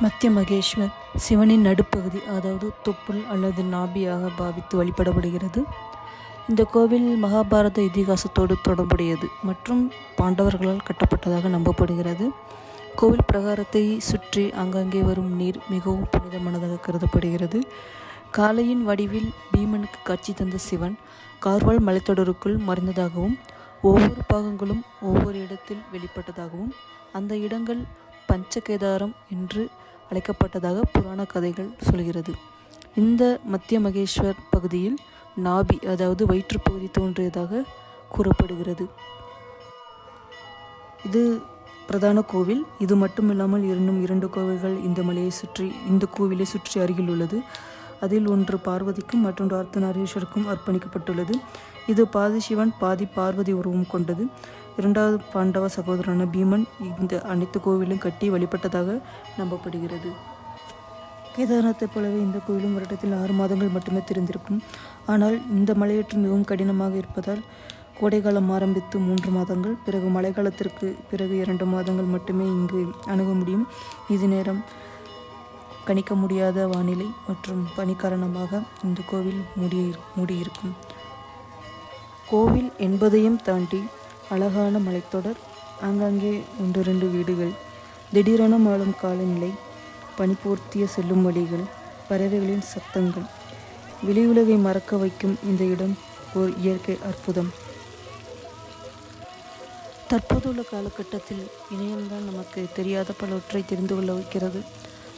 மத்திய மகேஸ்வர் சிவனின் நடுப்பகுதி, அதாவது தொப்புள் அல்லது நாபியாக பாவித்து வழிபடப்படுகிறது. இந்த கோவில் மகாபாரத இதிகாசத்தோடு தொடர்புடையது மற்றும் பாண்டவர்களால் கட்டப்பட்டதாக நம்பப்படுகிறது. கோவில் பிரகாரத்தை சுற்றி அங்கங்கே வரும் நீர் மிகவும் புனிதமானதாக கருதப்படுகிறது. காளையின் வடிவில் பீமனுக்கு காட்சி தந்த சிவன் கார்வால் மலைத்தொடருக்குள் மறைந்ததாகவும் ஒவ்வொரு பாகங்களும் ஒவ்வொரு இடத்தில் வெளிப்பட்டதாகவும் அந்த இடங்கள் பஞ்சகேதாரம் என்று அழைக்கப்பட்டதாக புராண கதைகள் சொல்கிறது. இந்த மத்திய மகேஸ்வர் பகுதியில் நாபி, அதாவது வயிற்றுப்பகுதி தோன்றியதாக கூறப்படுகிறது. இது பிரதான கோவில். இது மட்டுமில்லாமல் இன்னும் 2 கோவில்கள் இந்த கோவிலை சுற்றி அருகில் உள்ளது. அதில் ஒன்று பார்வதிக்கும் மற்றொன்று அர்த்தநாரீஸ்வருக்கும் அர்ப்பணிக்கப்பட்டுள்ளது. இது பாதி சிவன் பாதி பார்வதி உருவம் கொண்டது. 2வது பாண்டவ சகோதரனான பீமன் இந்த அனைத்து கோவிலும் கட்டி வழிபட்டதாக நம்பப்படுகிறது. கேதார்நாத்தை போலவே இந்த கோவிலும் வருடத்தில் 6 மாதங்கள் மட்டுமே திறந்திருக்கும். ஆனால் இந்த மலையேற்று மிகவும் கடினமாக இருப்பதால் கோடைக்காலம் ஆரம்பித்து 3 மாதங்கள், பிறகு மழைக்காலத்திற்கு பிறகு 2 மாதங்கள் மட்டுமே இங்கு அணுக முடியும். இது நேரம் கணிக்க முடியாத வானிலை மற்றும் பனி காரணமாக இந்த கோவில் மூடியிருக்கும். கோவில் என்பதையும் தாண்டி அழகான மலைத்தொடர், ஆங்காங்கே 1-2 வீடுகள், திடீரென மாறும் காலநிலை, பனிபோர்த்திய செல்லும் வழிகள், பறவைகளின் சத்தங்கள், வெளியுலகை மறக்க வைக்கும் இந்த இடம் ஓர் இயற்கை அற்புதம். தற்போதுள்ள காலகட்டத்தில் இணையம்தான் நமக்கு தெரியாத பலவற்றை தெரிந்து கொள்ள வைக்கிறது.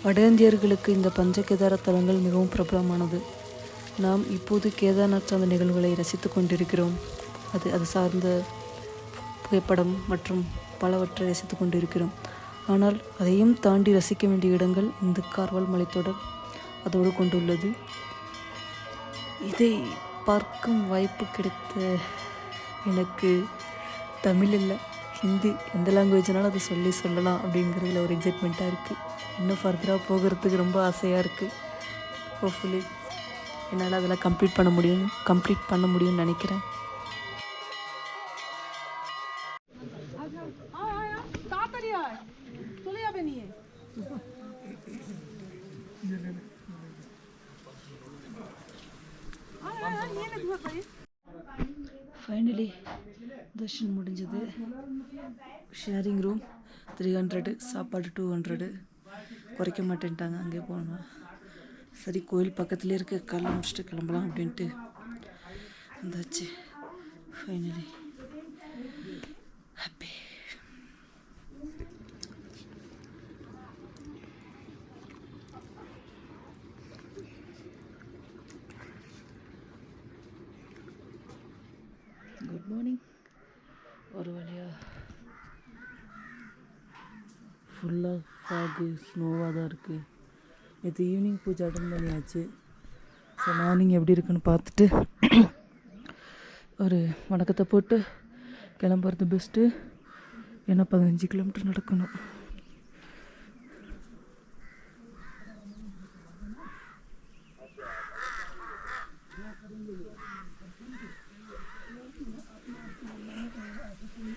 வட இந்தியர்களுக்கு இந்த பஞ்சகேதார தலங்கள் மிகவும் பிரபலமானது. நாம் இப்போது கேதார்நாத் சார்ந்த நிகழ்வுகளை ரசித்து கொண்டிருக்கிறோம். அது சார்ந்த புகைப்படம் மற்றும் பலவற்றை ரசித்து கொண்டிருக்கிறோம். ஆனால் அதையும் தாண்டி ரசிக்க வேண்டிய இடங்கள் இந்த கார்வால் மலைத்தொடர் அதோடு கொண்டுள்ளது. இதை பார்க்கும் வாய்ப்பு கிடைத்த எனக்கு தமிழ் இல்லை, ஹிந்தி, எந்த லாங்குவேஜ்னாலும் அதை சொல்லலாம் அப்படிங்கிறதுல ஒரு எக்ஸைட்மெண்ட்டாக இருக்குது. இன்னும் ஃபர்தராக போகிறதுக்கு ரொம்ப ஆசையாக இருக்குது. ஹோப்ஃபுல்லி என்னால் அதெல்லாம் கம்ப்ளீட் பண்ண முடியும்னு நினைக்கிறேன். ஃபைனலி தர்ஷன் முடிஞ்சது. ஷேரிங் ரூம் 300, சாப்பாடு 200, குறைக்க மாட்டேன்ட்டாங்க. அங்கே போனோம். சரி, கோயில் பக்கத்துலேயே இருக்க, காலைல முடிச்சுட்டு கிளம்பலாம் அப்படின்ட்டு வந்தாச்சு. Finally happy. Good morning. ஒரு வழியாக ஃபுல்லாக ஃபாகு, ஸ்னோவாக தான் இருக்குது. நேற்று ஈவினிங் பூஜை அட்டன் பண்ணியாச்சு. ஸோ மார்னிங் எப்படி இருக்குன்னு பார்த்துட்டு ஒரு வணக்கத்தை போட்டு கிளம்புறது பெஸ்ட்டு. ஏன்னா 15 கிலோமீட்டர் நடக்கணும்.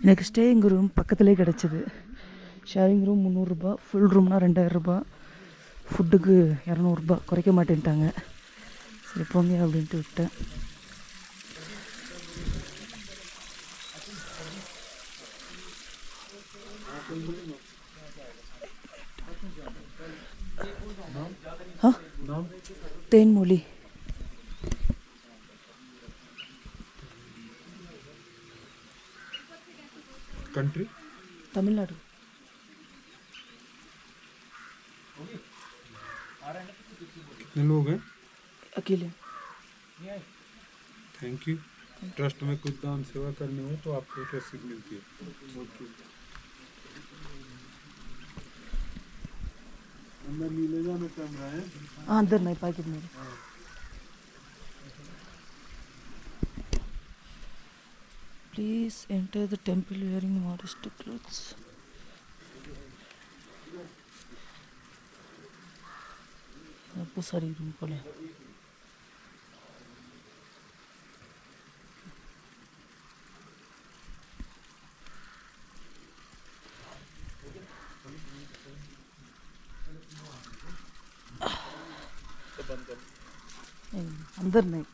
எனக்கு ஸ்டேயிங் ரூம் பக்கத்துலேயே கிடச்சிது. ஷேரிங் ரூம் 300 ரூபா, ஃபுல் ரூம்னா 2000 ரூபா, ஃபுட்டுக்கு 200 ரூபா, குறைக்க மாட்டேன்ட்டாங்க. சரி போங்க அப்படின்ட்டு விட்டேன். தேன்மொழி. कंट्री तमिलनाडु. कितने लोग हैं? अकेले. Thank you. ट्रस्ट में कुछ दान सेवा करनी हो तो आपको रसीद मिलती है. ओके. अंदर नीले जाने कैमरा है. हाँ, अंदर नहीं, पैकेट में. Please enter the temple wearing modest clothes. आपको सारी रूम खोले. अंदर नहीं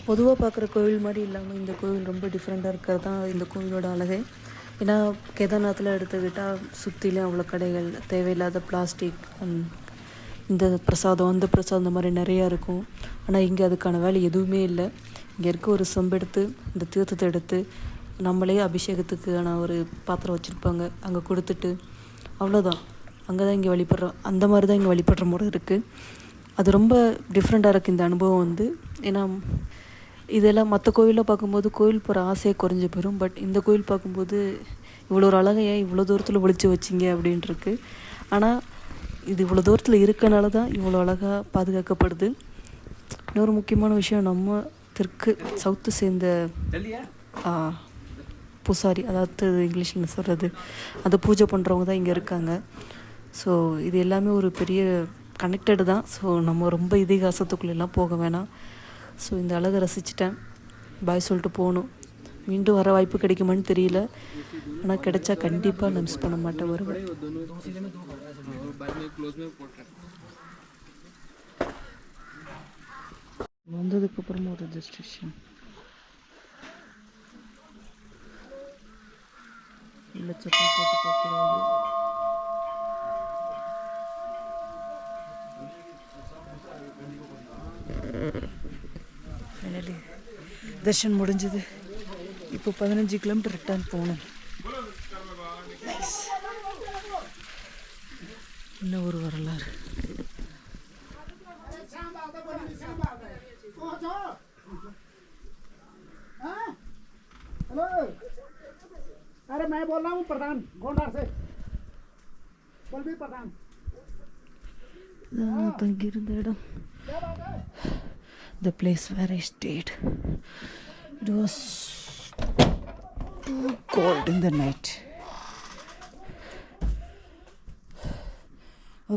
பொதுவாக பார்க்குற கோவில் மாதிரி இல்லாமல் இந்த கோவில் ரொம்ப டிஃப்ரெண்ட்டாக இருக்கிறது தான் இந்த கோவிலோட அழகே. ஏன்னா கேதார்நாத்தில் எடுத்துக்கிட்டால் சுற்றிலும் அவ்வளோ கடைகள், தேவையில்லாத பிளாஸ்டிக், இந்த பிரசாதம் அந்த பிரசாதம் இந்த மாதிரி நிறையா இருக்கும். ஆனால் இங்கே அதுக்கான வேலை எதுவுமே இல்லை. இங்கே இருக்க ஒரு செம்பெடுத்து இந்த தீர்த்தத்தை எடுத்து நம்மளே அபிஷேகத்துக்கான ஒரு பாத்திரம் வச்சுருப்பாங்க, அங்கே கொடுத்துட்டு அவ்வளோதான். அங்கே தான் இங்கே வழிபடுறோம். அந்த மாதிரி தான் இங்கே வழிபடுற முறை இருக்குது. அது ரொம்ப டிஃப்ரெண்ட்டாக இருக்குது இந்த அனுபவம் வந்து. ஏன்னா இதெல்லாம் மற்ற கோவிலில் பார்க்கும்போது கோவில் போகிற ஆசையை குறைஞ்சி போயிடும். பட் இந்த கோவில் பார்க்கும்போது இவ்வளோ ஒரு அழகை ஏன் இவ்வளோ தூரத்தில் ஒழிச்சு வச்சிங்க அப்படின்ட்டுருக்கு. ஆனால் இது இவ்வளோ தூரத்தில் இருக்கனால தான் இவ்வளோ அழகாக பாதுகாக்கப்படுது. இன்னொரு முக்கியமான விஷயம், நம்ம தெற்கு சவுத்து சேர்ந்த பூசாரி, அதாவது இங்கிலீஷில் சொல்கிறது அந்த பூஜை பண்ணுறவங்க தான் இங்கே இருக்காங்க. ஸோ இது எல்லாமே ஒரு பெரிய கனெக்டடு தான். ஸோ நம்ம ரொம்ப இதிகாசத்துக்குள்ளெல்லாம் போக வேணாம். ஸோ இந்த அழகை ரசிச்சிட்டேன். பாய் சொல்லிட்டு போகணும். மீண்டும் வர வாய்ப்பு கிடைக்குமான்னு தெரியல. ஆனால் கிடைச்சா கண்டிப்பாக நான் மிஸ் பண்ண மாட்டேன், வருவேன். வந்ததுக்கப்புறமா ஒரு ரெஜிஸ்ட்ரேஷன் இல்லை, சட்டை போட்டு பார்க்குறாங்க. ஃபைனலி தர்ஷன் முடிஞ்சது. இப்போ 15 கிலோமீட்டர் ரிட்டர்ன் போகணும். இன்னும் ஒரு வரலாறு. अरे मैं बोल रहा हूँ प्रधान गोंडार से बलबीर प्रधान தங்கியிருந்த இடம், the place where I stayed, it was too cold in the night.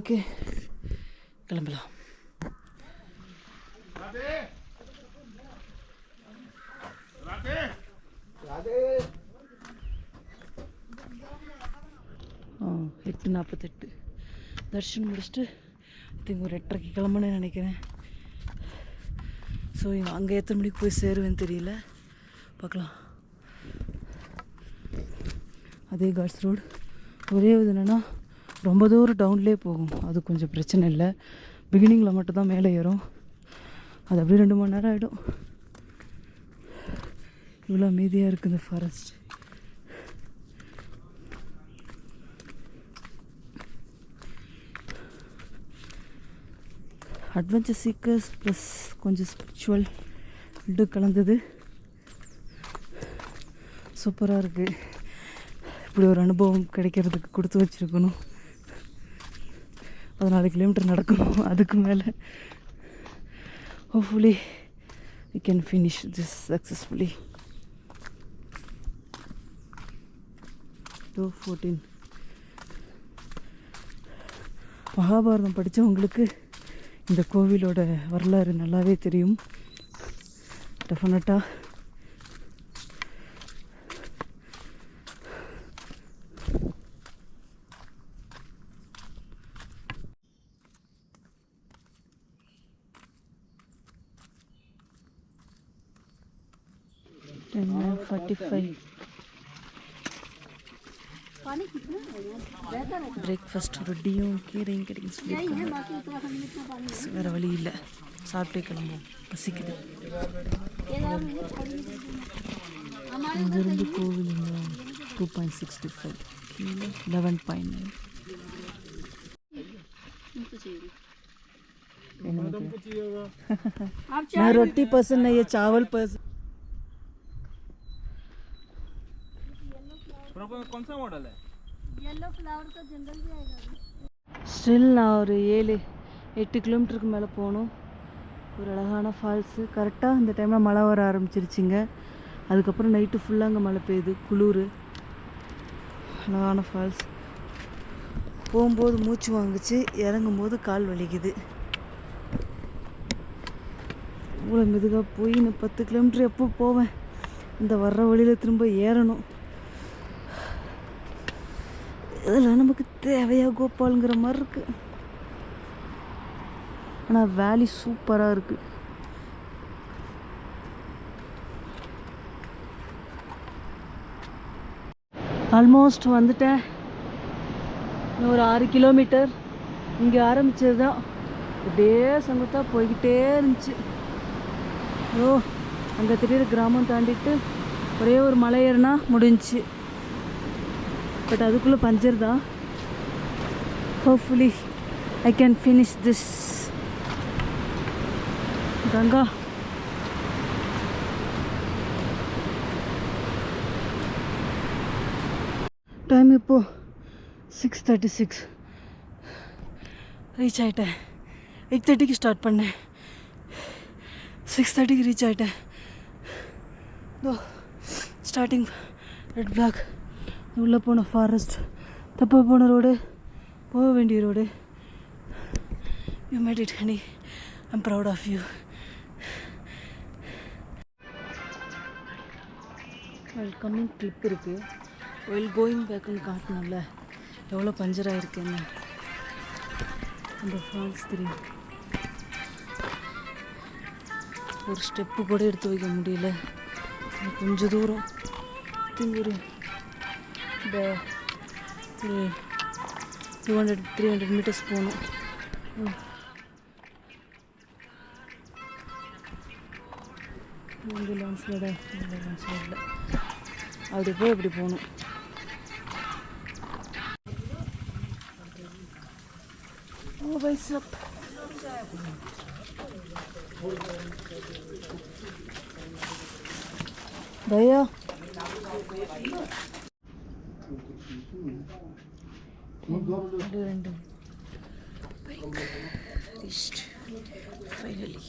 Okay, கிளம்பலாம். ஆ 8:48 தர்ஷன் முடிச்சுட்டு திங்க ஒரு 8:30 கிளம்புன்னு நினைக்கிறேன். ஸோ அங்கே எத்தனை மணிக்கு போய் சேருவேன்னு தெரியல, பார்க்கலாம். அதே காட்ஸ் ரோடு. ஒரே இது என்னென்னா ரொம்ப தூரம் டவுன்லேயே போகும். அது கொஞ்சம் பிரச்சனை இல்லை. பிகினிங்கில் மட்டும்தான் மேலே ஏறும். அது அப்படியே 2 மணி நேரம் ஆகிடும். இவ்வளோ அமைதியாக இருக்குது இந்த ஃபாரஸ்ட். அட்வென்ச்சர் சீக்கர்ஸ் ப்ளஸ் கொஞ்சம் ஸ்பிரிச்சுவல் ரெண்டு கலந்தது. சூப்பராக இருக்குது. இப்படி ஒரு அனுபவம் கிடைக்கிறதுக்கு கொடுத்து வச்சுருக்கணும். 14 கிலோமீட்டர் நடக்கணும். அதுக்கு மேலே hopefully we can finish this successfully. 2:14. Mahabharatam படித்தவங்களுக்கு இந்த கோவிலோட வரலாறு நல்லாவே தெரியும். டெஃபினட்டாக பிரேக்ஃபாஸ்ட் ரொட்டியும் கீரையும் கிடைக்கும் சொல்லியிருக்காங்க. வேறு வழி இல்லை, சாப்பிட்டே கிளம்புவோம், பசிக்குது. இங்கேருந்து கோவில் 2.65 கீழே 11.9. मैं रोटी पसंद नहीं है, चावल पसंद. कौन सा मॉडल है? येलो फ्लावर का जंगल भी आएगा. ஸ்டில் நான் ஒரு 7-8 கிலோமீட்டருக்கு மேலே போகணும். ஒரு அழகான ஃபால்ஸு. கரெக்டாக இந்த டைமில் மழை வர ஆரம்பிச்சிருச்சிங்க. அதுக்கப்புறம் நைட்டு ஃபுல்லாக அங்கே மழை பெய்யுது, குளிர். அழகான ஃபால்ஸ். போகும்போது மூச்சு வாங்குச்சு, இறங்கும்போது கால் வலிக்குது. இவ்வளோ மெதுவாக போய் நான் 10 கிலோமீட்டர் எப்போ போவேன். இந்த வர்ற வழியில் திரும்ப ஏறணும். இதெல்லாம் நமக்கு தேவையா கோபாலுங்கிற மாதிரி இருக்கு. ஆனால் வேலி சூப்பராக இருக்கு. ஆல்மோஸ்ட் வந்துட்டேன். இன்னும் ஒரு 6 கிலோமீட்டர். இங்கே ஆரம்பித்தது தான் அப்படியே சங்கத்தா போய்கிட்டே இருந்துச்சு. ஓ, அங்கே திடீர் கிராமம் தாண்டிட்டு ஒரே ஒரு மலை ஏறினா முடிஞ்சிச்சு. பட் அதுக்குள்ளே பஞ்சர் தான். Hopefully I can finish this. Ganga time இப்போது 6:36. ரீச் ஆகிட்டேன். 8:30க்கு ஸ்டார்ட் பண்ணேன். 6:30க்கு ரீச் ஆகிட்டேன். Oh, starting red block. உள்ளே போன ஃபாரஸ்ட், தப்பாக போன ரோடு, போக வேண்டிய road. You made it honey. I'm proud of you. Welcoming clip இருக்குது. வெல் கோயிங் பேக்குன்னு காட்டணும்ல எவ்வளோ பஞ்சர் ஆகிருக்குன்னு. அந்த ஃபால்ஸ் தெரியும். ஒரு ஸ்டெப்பு கூட எடுத்து வைக்க முடியல. கொஞ்சம் தூரம் ஒரு 200-300 மீட்டர்ஸ் போகணும். ஆம்புலன்ஸில் இல்லை, அப்படி போய் இப்படி போகணும். Oh, what's up? Daya. Reached finally.